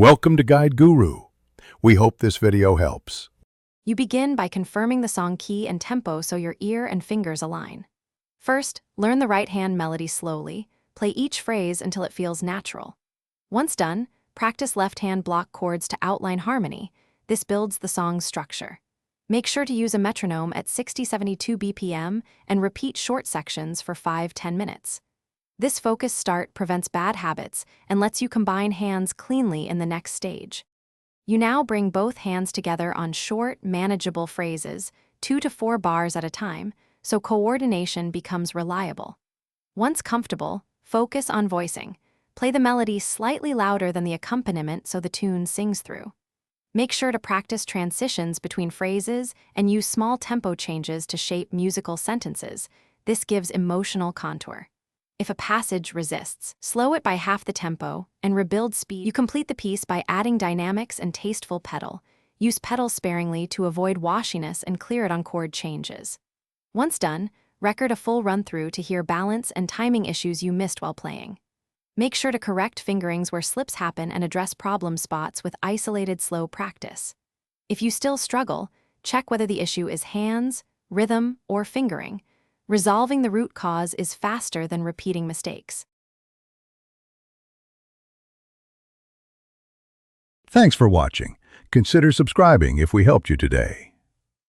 Welcome to Guide Guru. We hope this video helps. You begin by confirming the song key and tempo so your ear and fingers align. First, learn the right-hand melody slowly. Play each phrase until it feels natural. Once done, practice left-hand block chords to outline harmony. This builds the song's structure. Make sure to use a metronome at 60-72 BPM and repeat short sections for 5-10 minutes. This focused start prevents bad habits and lets you combine hands cleanly in the next stage. You now bring both hands together on short, manageable phrases, 2 to 4 bars at a time, so coordination becomes reliable. Once comfortable, focus on voicing. Play the melody slightly louder than the accompaniment so the tune sings through. Make sure to practice transitions between phrases and use small tempo changes to shape musical sentences. This gives emotional contour. If a passage resists, slow it by half the tempo and rebuild speed. You complete the piece by adding dynamics and tasteful pedal. Use pedals sparingly to avoid washiness and clear it on chord changes. Once done, record a full run-through to hear balance and timing issues you missed while playing. Make sure to correct fingerings where slips happen and address problem spots with isolated slow practice. If you still struggle, check whether the issue is hands, rhythm, or fingering. Resolving the root cause is faster than repeating mistakes. Thanks for watching. Consider subscribing if we helped you today.